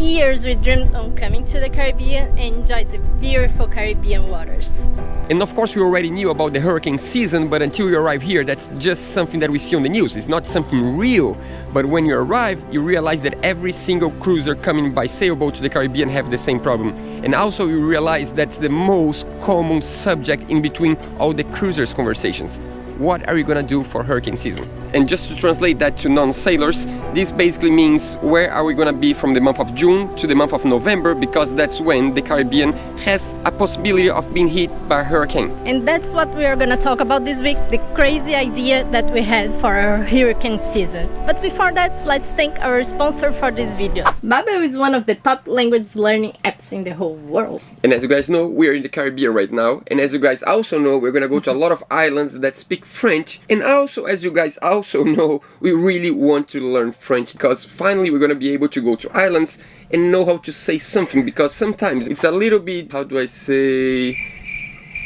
years we dreamed on coming to the Caribbean and enjoy the beautiful Caribbean waters. And of course we already knew about the hurricane season, but until you arrive here, that's just something that we see on the news. It's not something real. But when you arrive, you realize that every single cruiser coming by sailboat to the Caribbean have the same problem. And also you realize that's the most common subject in between all the cruisers' conversations. What are you gonna do for hurricane season? And just to translate that to non-sailors, this basically means where are we gonna be from the month of June to the month of November, because that's when the Caribbean has a possibility of being hit by a hurricane. And that's what we are gonna talk about this week, the crazy idea that we had for our hurricane season. But before that, let's thank our sponsor for this video. Babbel is one of the top language learning apps in the whole world. And as you guys know, we are in the Caribbean right now. And as you guys also know, we're gonna go to a lot of islands that speak French. And also, as you guys also know, we really want to learn French because finally we're gonna be able to go to islands and know how to say something, because sometimes it's a little bit, how do I say,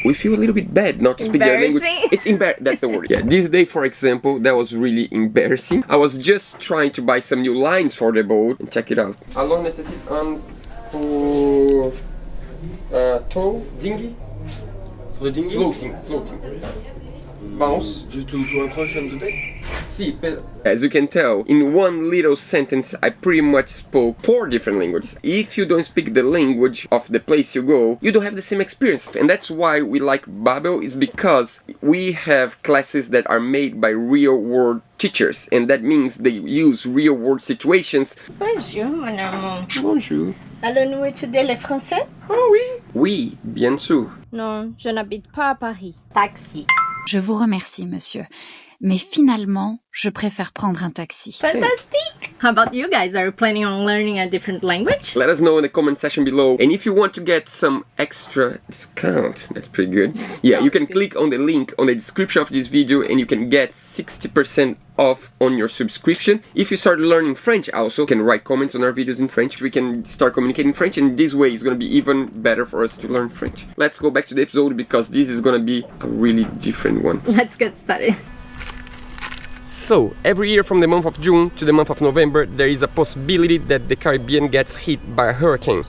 we feel a little bit bad not to speak their language. It's that's the word. Yeah, this day, for example, that was really embarrassing. I was just trying to buy some new lines for the boat, and check it out. Alors nécessite un pour tow, dinghy? For the dinghy? Floating. Bounce. Just to encroach on the deck? Si, as you can tell, in one little sentence I pretty much spoke 4 different languages. If you don't speak the language of the place you go, you don't have the same experience. And that's why we like Babbel, is because we have classes that are made by real-world teachers, and that means they use real-world situations. Bonjour, mon amour. Bonjour. Allons-nous étudier le français? Oh oui. Oui, bien sûr. Non, je n'habite pas à Paris. Taxi. Je vous remercie, monsieur. Mais finalement, je préfère prendre un taxi. Fantastic! How about you guys? Are you planning on learning a different language? Let us know in the comment section below. And if you want to get some extra discounts, that's pretty good. Yeah, you can click on the link on the description of this video and you can get 60% off on your subscription. If you start learning French also, you can write comments on our videos in French. We can start communicating French, and this way is going to be even better for us to learn French. Let's go back to the episode because this is going to be a really different one. Let's get started. So, every year from the month of June to the month of November, there is a possibility that the Caribbean gets hit by a hurricane.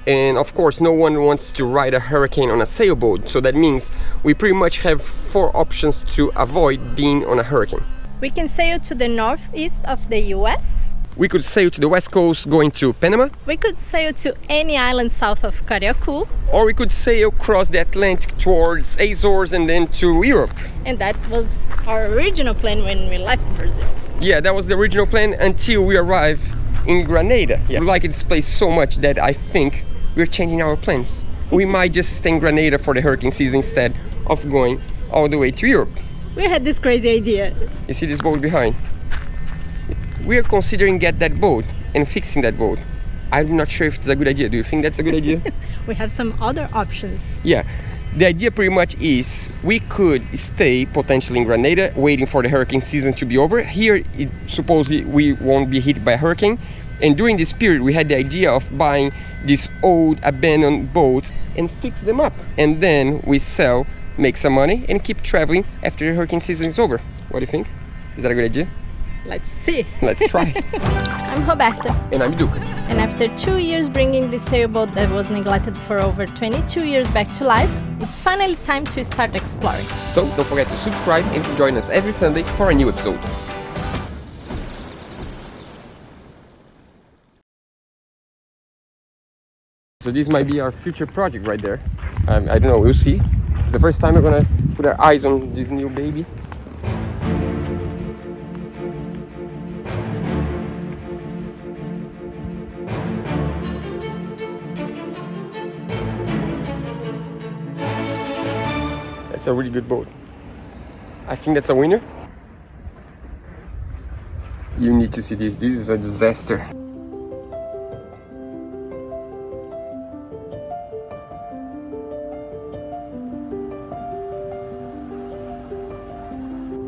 And of course, no one wants to ride a hurricane on a sailboat, so that means we pretty much have 4 options to avoid being on a hurricane. We can sail to the northeast of the US. We could sail to the west coast going to Panama. We could sail to any island south of Carriacou. Or we could sail across the Atlantic towards Azores and then to Europe. And that was our original plan when we left Brazil. Yeah, that was the original plan until we arrived in Grenada. Yeah. We like this place so much that I think we're changing our plans. We might just stay in Grenada for the hurricane season instead of going all the way to Europe. We had this crazy idea. You see this boat behind? We are considering get that boat and fixing that boat. I'm not sure if it's a good idea. Do you think that's a good idea? We have some other options. Yeah. The idea pretty much is we could stay potentially in Grenada waiting for the hurricane season to be over. Here, supposedly we won't be hit by a hurricane. And during this period, we had the idea of buying these old abandoned boats and fix them up. And then we sell, make some money, and keep traveling after the hurricane season is over. What do you think? Is that a good idea? Let's see. Let's try. I'm Roberta. And I'm Duke. And after 2 years bringing this sailboat that was neglected for over 22 years back to life, it's finally time to start exploring. So don't forget to subscribe and to join us every Sunday for a new episode. So this might be our future project right there. I don't know, we'll see. It's the first time we're gonna put our eyes on this new baby. That's a really good boat. I think that's a winner. You need to see this. This is a disaster.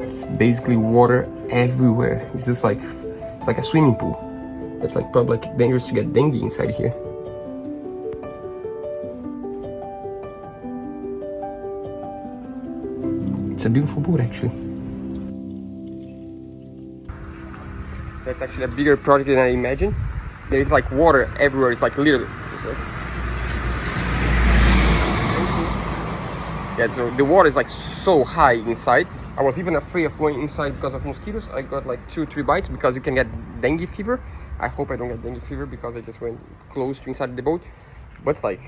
It's basically water everywhere. It's just like, it's like a swimming pool. It's like probably like dangerous to get dengue inside here. It's a beautiful boat actually. That's actually a bigger project than I imagined. There's like water everywhere. It's like literally. Yeah, so the water is like so high inside. I was even afraid of going inside because of mosquitoes. I got like 2-3 bites because you can get dengue fever. I hope I don't get dengue fever because I just went close to inside the boat. But like,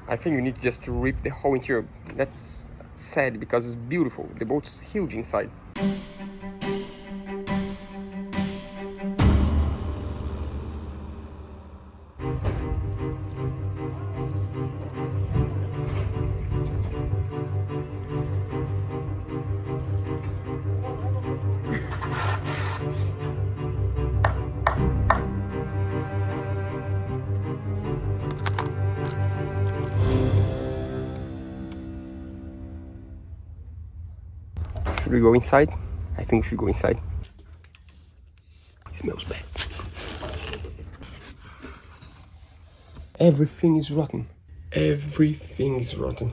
I think you need just to rip the whole interior. That's sad because it's beautiful. The boat's huge inside. Should we go inside? I think we should go inside. It smells bad. Everything is rotten. Everything is rotten.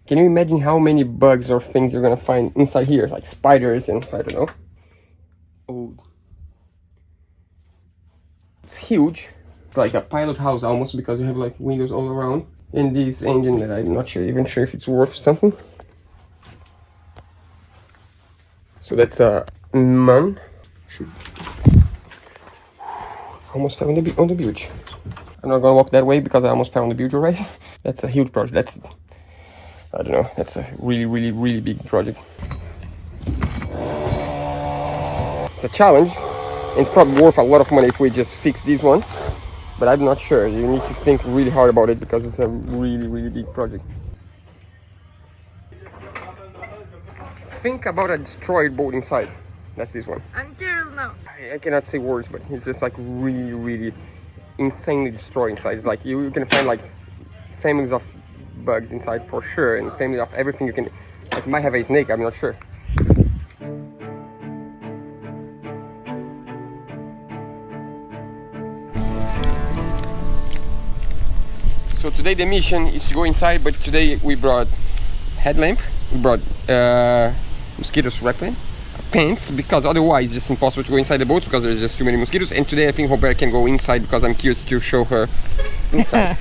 Can you imagine how many bugs or things you're gonna find inside here? Like spiders and I don't know. Oh. It's huge. It's like a pilot house almost because you have like windows all around. And this engine that I'm not even sure if it's worth something. So that's a MAN. Almost found on the beach. I'm not gonna walk that way because I almost found the beach already. That's a huge project. That's, I don't know, that's a really big project. It's a challenge. And it's probably worth a lot of money if we just fix this one. But I'm not sure. You need to think really hard about it because it's a really big project. Think about a destroyed boat inside. That's this one. I'm curious now. I cannot say words, but it's just like really insanely destroyed inside. It's like you can find like families of bugs inside for sure, and family of everything you can. Like, might have a snake. I'm not sure. So today the mission is to go inside, but today we brought headlamp, we brought mosquitoes repellent, pants, because otherwise it's just impossible to go inside the boat because there's just too many mosquitoes. And today I think Robert can go inside because I'm curious to show her inside.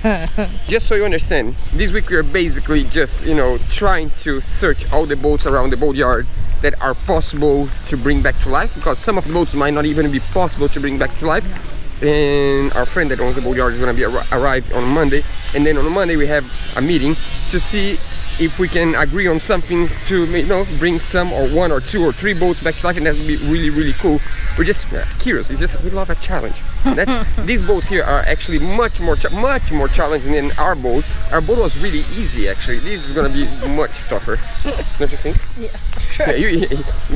Just so you understand, this week we are basically just, you know, trying to search all the boats around the boatyard that are possible to bring back to life, because some of the boats might not even be possible to bring back to life. And our friend that owns the boatyard is going to be arrive on Monday, and then on Monday we have a meeting to see if we can agree on something to, you know, bring some or 1 or 2 or 3 boats back to life, and that would be really cool. We're just curious. It's just we love a challenge. That's these boats here are actually much more challenging than our boat. Our boat was really easy actually. This is gonna be much tougher. Don't you think? Yes, for sure. Yeah,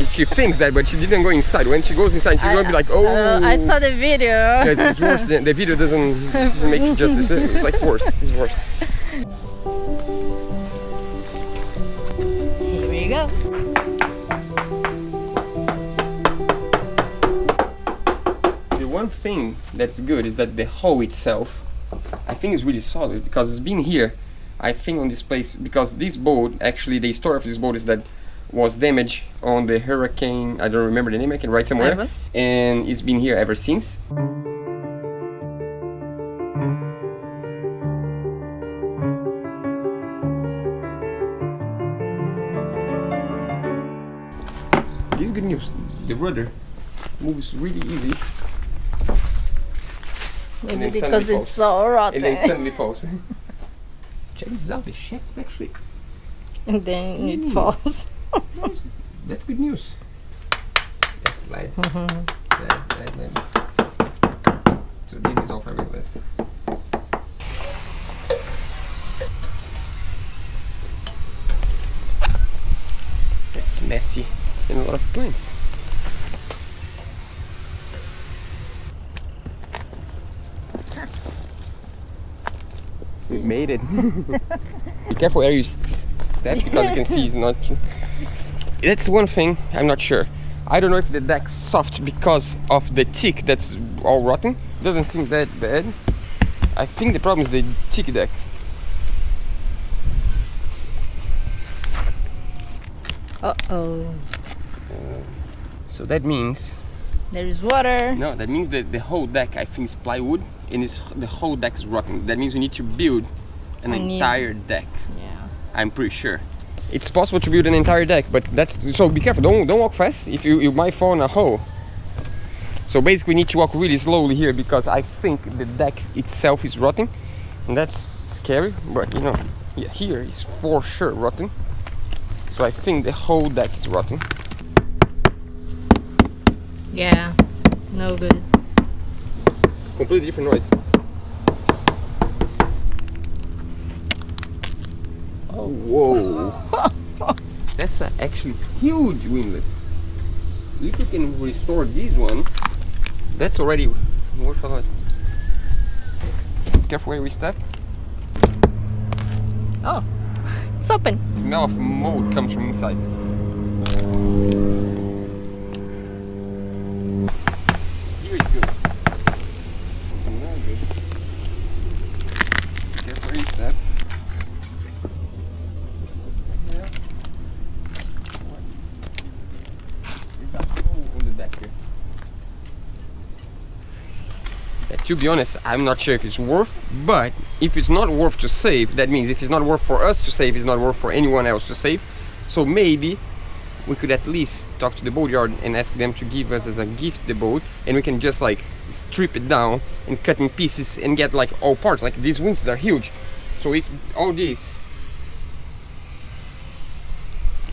she thinks that, but she didn't go inside. When she goes inside, she's gonna be like, oh. I saw the video. Yeah, it's worse. The video doesn't make justice. It's like worse. It's worse. Here we go. One thing that's good is that the hull itself, I think, is really solid because it's been here, I think, on this place, because this boat, actually the story of this boat is that was damaged on the hurricane, I don't remember the name, I can write somewhere, Ever? and it's been here ever since. This is good news. The rudder moves really easy. Maybe because it's so rotten. And then suddenly falls. Check this out, the shapes actually. And then it falls. That's good news. That's slide. So this is all fiberglass. That's messy and a lot of plants. We made it. Be careful where you step because you can see it's not. That's one thing I'm not sure. I don't know if the deck's soft because of the teak that's all rotten. It doesn't seem that bad. I think the problem is the teak deck. Uh-oh. So that means, There is water. no, that means that the whole deck, I think, is plywood, and the whole deck is rotting. That means we need to build an entire deck. Yeah. I'm pretty sure. It's possible to build an entire deck, but that's, so be careful, don't walk fast, if you might fall in a hole. So basically we need to walk really slowly here because I think the deck itself is rotting, and that's scary, but you know, yeah, here is for sure rotting. So I think the whole deck is rotting. Yeah. No good. Completely different noise. Oh, whoa. That's actually huge windlass. If we can restore this one, that's already worth a lot. Careful where we step. Oh, it's open. The smell of mold comes from inside. Here is good. No good. Careful where you step. To be honest, I'm not sure if it's worth, but if it's not worth to save, that means if it's not worth for us to save, it's not worth for anyone else to save. So maybe we could at least talk to the boatyard and ask them to give us as a gift the boat, and we can just like strip it down and cut in pieces and get like all parts. Like these wings are huge, so if all this,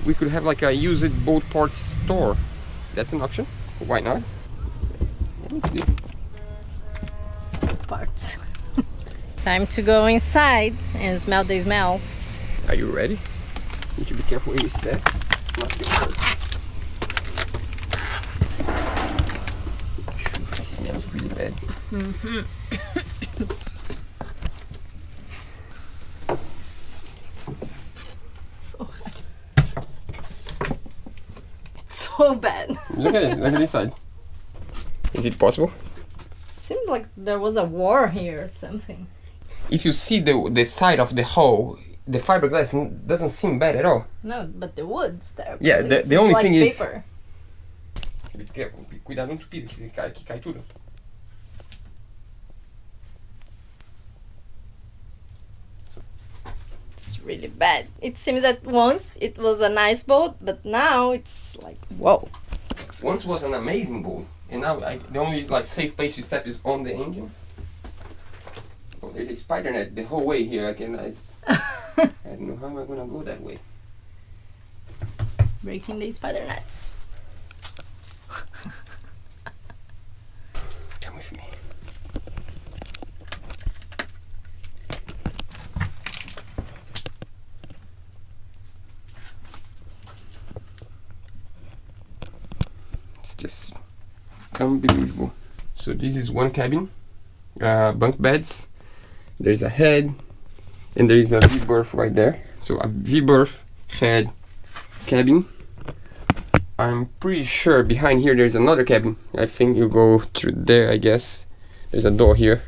we could have like a used boat parts store. That's an option. Why not? Parts. Time to go inside and smell the smells. Are you ready? Need to be careful where you step. Not get hurt. It smells really bad. So it's so bad. Look at it. Look at this side. Is it possible? Seems like there was a war here or something. If you see the side of the hull, the fiberglass doesn't seem bad at all. No, but the wood's there. Yeah, It's the only like thing is- paper. Be careful. Cuidado, não tupido, que cai tudo. It's really bad. It seems that once it was a nice boat, but now it's like, whoa. Once was an amazing boat, and now the only like safe place we step is on the engine. Oh, there's a spider net the whole way here. I don't know how I'm gonna go that way. Breaking the spider nets. Come with me. It's just unbelievable. So this is one cabin, bunk beds. There's a head, and there is a V-berth right there. So a V-berth, head, cabin. I'm pretty sure behind here there's another cabin. I think you go through there, I guess. There's a door here.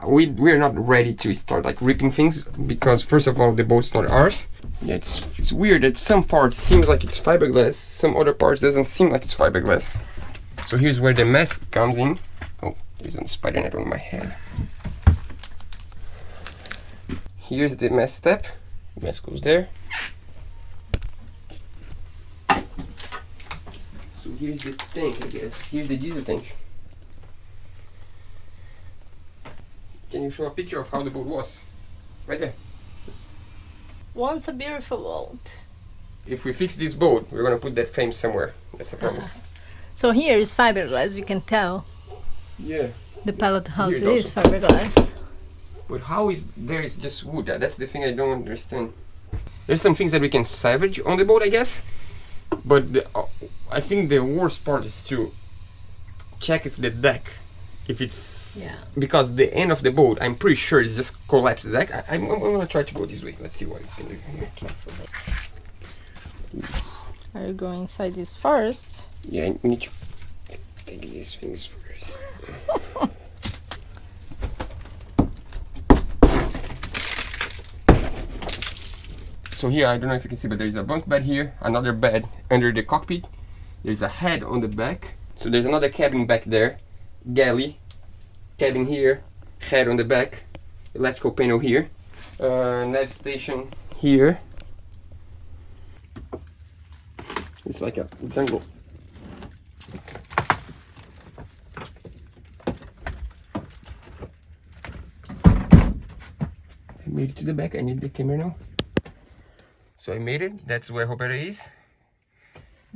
We're not ready to start like ripping things because first of all the boat's not ours. Yeah, it's weird that some parts seems like it's fiberglass, some other parts doesn't seem like it's fiberglass. So here's where the mask comes in. Oh, there's a spider net on my head. Here's the mast step. The mast goes there. So here's the tank, I guess. Here's the diesel tank. Can you show a picture of how the boat was? Right there. Once a beautiful boat. If we fix this boat, we're gonna put that frame somewhere. That's a promise. So here is fiberglass, you can tell. Yeah. The pallet house Here it is fiberglass. But how is there is just wood? That's the thing I don't understand. There's some things that we can salvage on the boat, I guess. But I think the worst part is to check if the deck, if it's because the end of the boat, I'm pretty sure it's just collapsed the deck. I'm gonna try to go this way. Let's see what we can do here. Are you going inside this first? Yeah, we need to take these things first. So here, I don't know if you can see, but there is a bunk bed here, another bed under the cockpit, There's a head on the back. So there's another cabin back there. Galley. Cabin here. Head on the back. Electrical panel here. Nav station here. It's like a jungle. I made it to the back. I need the camera now. So I made it. That's where Roberta is.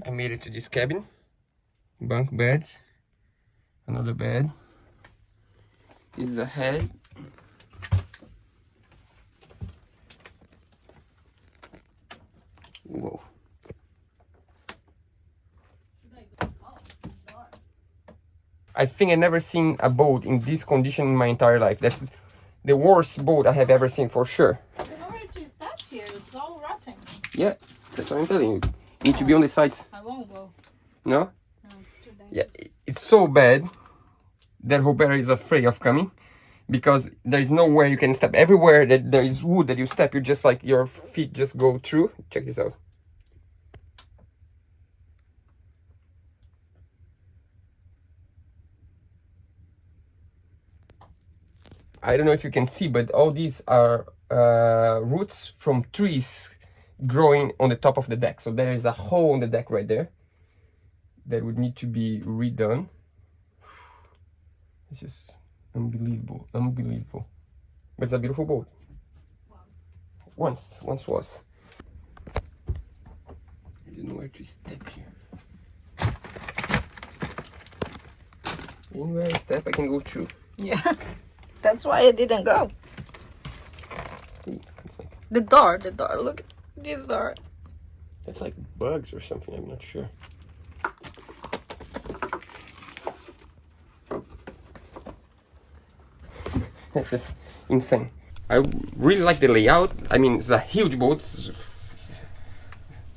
I made it to this cabin. Bunk beds. Another bed. This is a head. Whoa. I think I've never seen a boat in this condition in my entire life. That's the worst boat I have ever seen for sure. I don't know where to stop here. It's all rotten. Yeah, that's what I'm telling you. You need to be on the sides. I won't go. No? No, it's too dangerous. Yeah, it's so bad that Roberta is afraid of coming because there is nowhere you can step. Everywhere that there is wood that you step, you just like your feet just go through. Check this out. I don't know if you can see, but all these are roots from trees growing on the top of the deck. So there is a hole on the deck right there that would need to be redone. It's just unbelievable, unbelievable. But it's a beautiful boat. Once was. I don't know where to step here. Anywhere I step, I can go through. Yeah. That's why I didn't go. Ooh, it's like, The door, look at this door. it's like bugs or something, I'm not sure. It's just insane. I really like the layout. I mean, it's a huge boat.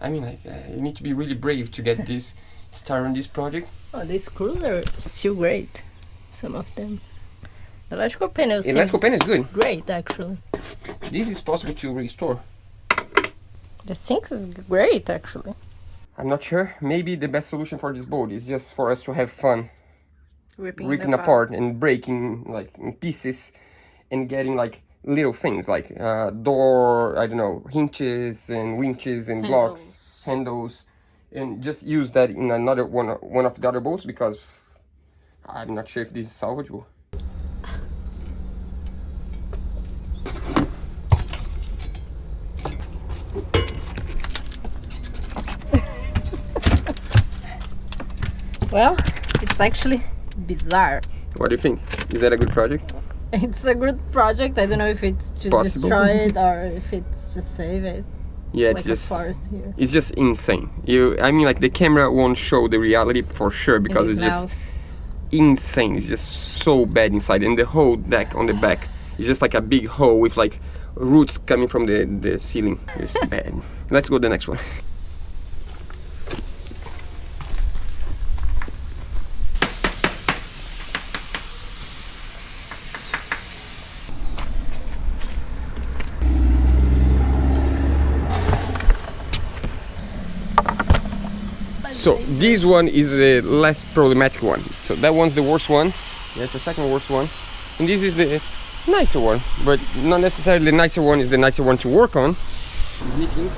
I mean, like, you need to be really brave to get this started on this project. Oh, these screws are still great. Some of them. The electrical panel seems Electrical panel is good. great, actually. This is possible to restore. The sink is great, actually. I'm not sure. Maybe the best solution for this boat is just for us to have fun. Ripping apart and breaking like in pieces and getting like little things like door, I don't know, hinges and winches and blocks, handles, and just use that in another one of the other boats because I'm not sure if this is salvageable. Well, it's actually bizarre. What do you think? Is that a good project? It's a good project. I don't know if it's to Possible. destroy it or if it's to save it. Yeah, Like it's a just forest here. it's just insane. I mean, like the camera won't show the reality for sure because It it's just smells. insane. It's just so bad inside, and the whole deck on the back is just like a big hole with like roots coming from the ceiling. It's bad. Let's go to the next one. So this one is the less problematic one. So that one's the worst one. That's the second worst one. And this is the nicer one. But not necessarily the nicer one is the nicer one to work on. It's leaking.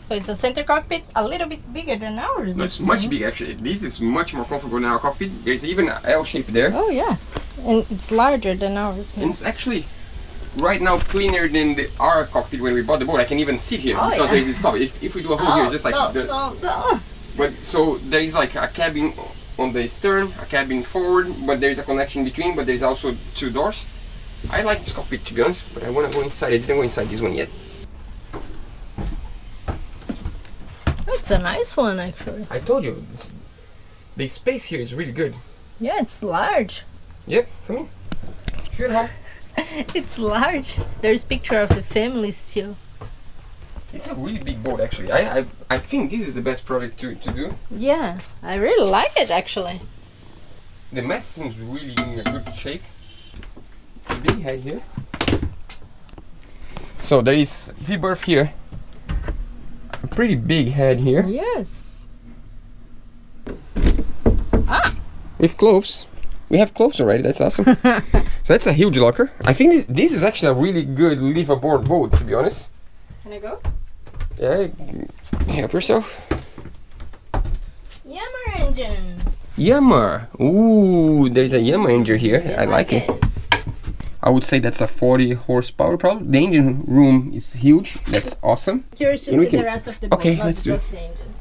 So it's a center cockpit a little bit bigger than ours. It's it much seems. bigger actually. This is much more comfortable than our cockpit. There's even an L shape there. Oh yeah, and it's larger than ours. And it's actually right now cleaner than our cockpit when we bought the boat. I can even sit here Oh, because yeah. there's this cockpit. If we do a hole here, it's just like this. no. But so there is like a cabin on the stern, a cabin forward, but there is a connection between, but there's also two doors. I like this cockpit to be honest, but I want to go inside. I didn't go inside this one yet. It's a nice one actually. I told you, the space here is really good. Yeah, it's large. Yep, come in. Feel home. It's large. There's picture of the family still. It's a really big boat actually. I think this is the best project to do. Yeah, I really like it actually. The mast seems really in a good shape. It's a big head here. So there is V-berth here. a pretty big head here. Yes. With clothes. We have clothes already, that's awesome. So that's a huge locker. I think this is actually a really good live-aboard boat, to be honest. Can I go? Yeah, help yourself. Yammer engine. Yammer. Ooh, there's a Yammer engine here. I like it. I would say that's a 40 horsepower probably. The engine room is huge. That's awesome. Curious to And we see can- the rest of the boat, Okay, not let's do just the engine.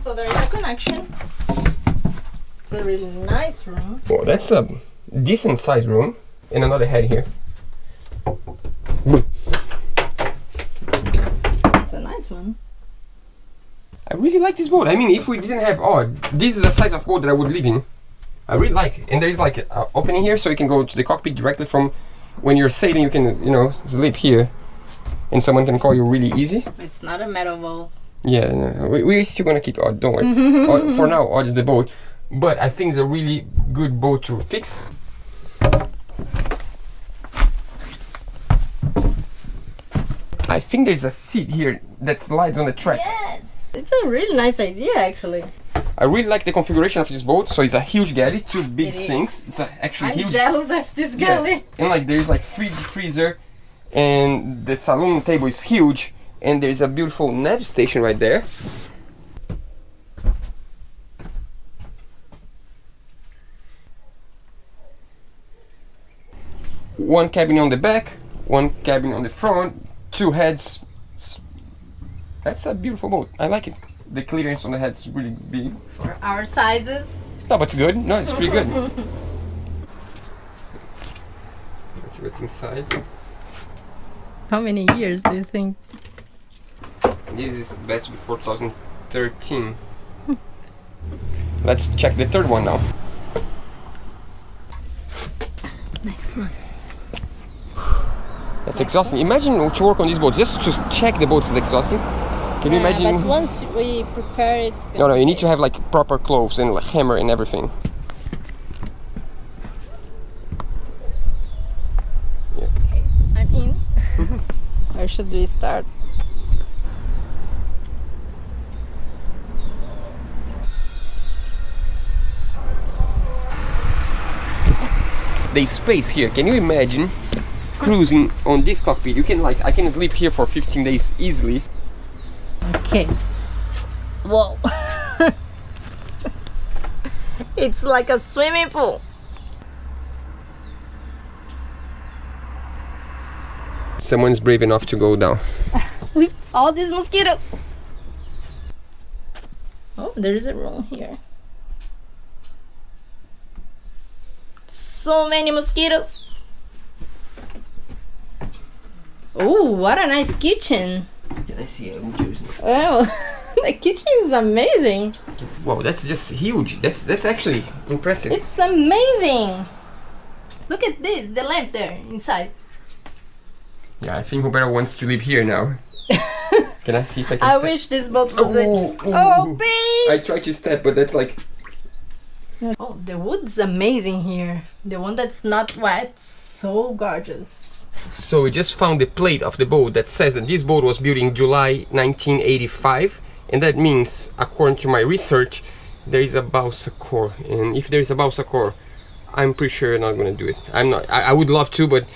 So there is a connection. It's a really nice room. Oh, that's a decent sized room. And another head here. Boom. It's a nice one. I really like this boat. I mean, if we didn't have, this is the size of boat that I would live in. I really like it. And there's like an opening here so you can go to the cockpit directly from when you're sailing. You can, sleep here and someone can call you really easy. It's not a metal boat. Yeah, no, we're still gonna keep Odd, don't worry. For now, Odd is the boat. But I think it's a really good boat to fix. I think there's a seat here that slides on the track. Yes. It's a really nice idea, actually. I really like the configuration of this boat. So it's a huge galley, 2 big It is. sinks. It's actually I'm huge. jealous of this galley. And like there's like fridge, freezer, and the saloon table is huge. And there's a beautiful nav station right there. One cabin on the back, one cabin on the front, 2 heads. That's a beautiful boat. I like it. The clearance on the head is really big. For our sizes. No, but it's good. No, it's pretty good. Let's see what's inside. How many years do you think? This is best before 2013. Let's check the third one now. Next one. That's exhausting. Imagine to work on this boat. Just to check the boat is exhausting. Can you imagine? But once we prepare it, it's No, you need to have like proper clothes and like hammer and everything. Okay, I'm in. Where should we start? The space here. Can you imagine cruising on this cockpit? You can I can sleep here for 15 days easily. Okay. Whoa. It's like a swimming pool. Someone's brave enough to go down. With all these mosquitoes. Oh, there is a room here. So many mosquitoes. Oh, what a nice kitchen. Can I see a windows? Wow, the kitchen is amazing. Wow, that's just huge. That's actually impressive. It's amazing. Look at this, the lamp there inside. Yeah, I think Roberto wants to live here now. Can I see if I can I step? wish this boat was Ooh, Oh, ooh. babe! I tried to step, but that's like... Oh, the wood's amazing here. The one that's not wet, so gorgeous. So we just found the plate of the boat that says that this boat was built in July 1985. And that means, according to my research, there is a balsa core. And if there is a balsa core, I'm pretty sure you're not gonna do it. I would love to, but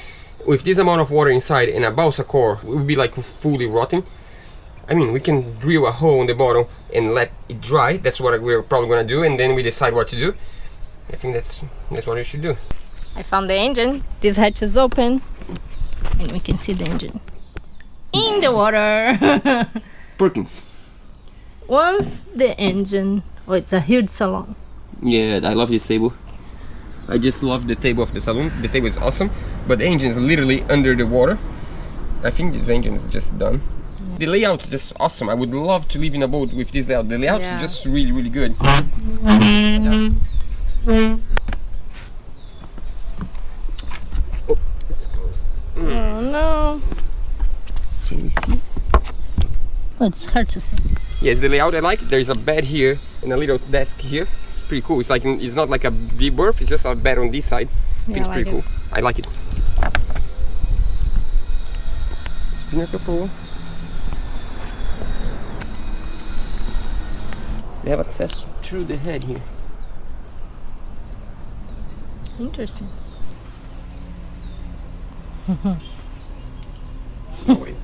with this amount of water inside and a balsa core, it would be like fully rotting. I mean, we can drill a hole in the bottom and let it dry. That's what we're probably gonna do, and then we decide what to do. I think that's what we should do. I found the engine. This hatch is open. And we can see the engine. In the water. Perkins. Once the engine... Oh, it's a huge salon. Yeah, I love this table. I just love the table of the saloon. The table is awesome, but the engine is literally under the water. I think this engine is just done. The layout is just awesome. I would love to live in a boat with this layout. The layout is Yeah. just really, really good. Oh, it's closed. Oh no. Can you see? Oh, it's hard to see. Yes, the layout I like. There's a bed here and a little desk here. It's pretty cool. It's not like a V-berth. It's just a bed on this side. I think it's I pretty like cool. I like it. Spinnaker pole. They have access through the head here. Interesting. Oh, wait.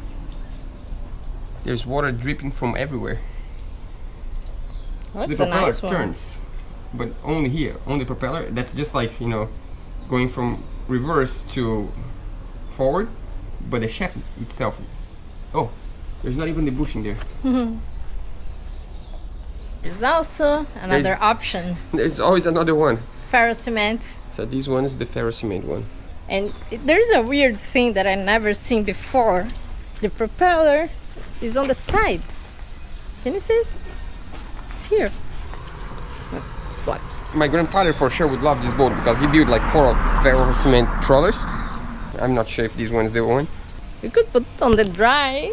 There's water dripping from everywhere. That's the a propeller nice one. turns, but only here, on the propeller. That's just like, you know, going from reverse to forward, but the shaft itself. Oh, there's not even the bushing there. There's also another There's- option. There's always another one. Ferrocement. So this one is the ferrocement one. And there's a weird thing that I never seen before. The propeller is on the side. Can you see it? It's here. It's black. My grandfather for sure would love this boat because he built like 4 ferrocement trawlers. I'm not sure if this one's the one. You could put it on the dry.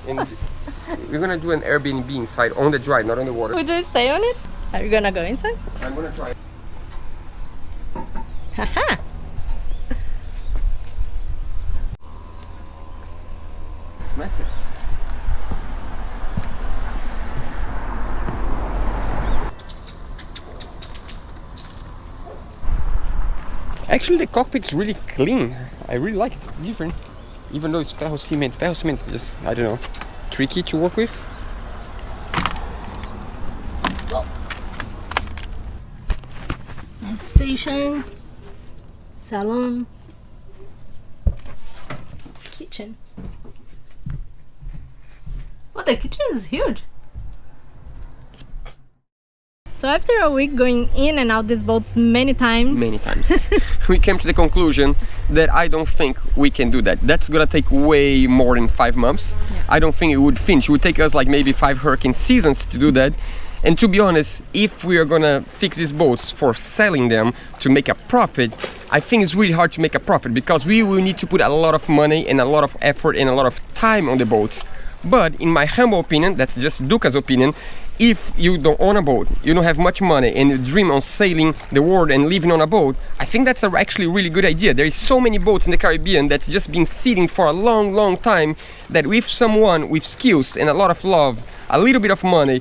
And we're gonna do an Airbnb inside on the dry, not on the water. Would you stay on it? Are you gonna go inside? I'm gonna try. Haha! It's massive. Actually, the cockpit's really clean. I really like it. It's different. Even though it's ferrocement. Ferrocement is just, I don't know, tricky to work with. Station. Salon. Kitchen. Oh, the kitchen is huge. So after a week going in and out these boats many times. Many times. We came to the conclusion that I don't think we can do that. That's gonna take way more than 5 months. Yeah. I don't think it would finish. It would take us like maybe 5 hurricane seasons to do that. And to be honest, if we are gonna fix these boats for selling them to make a profit, I think it's really hard to make a profit because we will need to put a lot of money and a lot of effort and a lot of time on the boats. But in my humble opinion, that's just Duca's opinion, if you don't own a boat, you don't have much money and you dream on sailing the world and living on a boat, I think that's actually a really good idea. There is so many boats in the Caribbean that's just been sitting for a long, long time that with someone with skills and a lot of love, a little bit of money,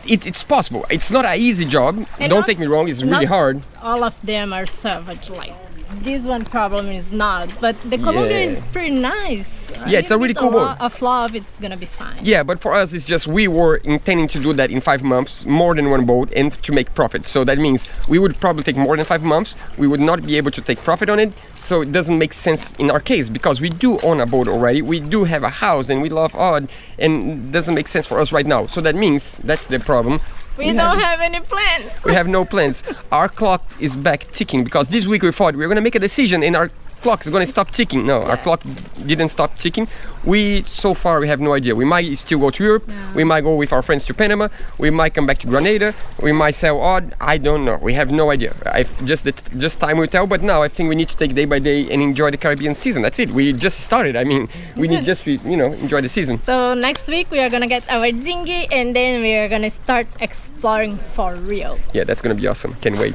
it's possible. It's not an easy job. And Don't not- take me wrong, it's really not hard. All of them are savage like. This one problem is not, but the Columbia Yeah. is pretty nice. Yeah, it's a really cool boat. Of love, it's gonna be fine. Yeah, but for us, it's just we were intending to do that in 5 months, more than one boat, and to make profit. So that means we would probably take more than 5 months. We would not be able to take profit on it. So it doesn't make sense in our case because we do own a boat already. We do have a house and we love Odd, and it doesn't make sense for us right now. So that means that's the problem. We don't have any plans. We have no plans. Our clock is back ticking because this week we thought we were going to make a decision and our clock is going to stop ticking. No, our clock didn't stop ticking. So far we have no idea. We might still go to Europe. We might go with our friends to Panama. We might come back to Grenada. We might sell Odd. I don't know. We have no idea. Just time will tell. But now I think we need to take day by day and enjoy the Caribbean season. That's it. We just started. I mean, we need just enjoy the season. So next week we are gonna get our dinghy and then we are gonna start exploring for real. Yeah, that's going to be awesome. Can't wait.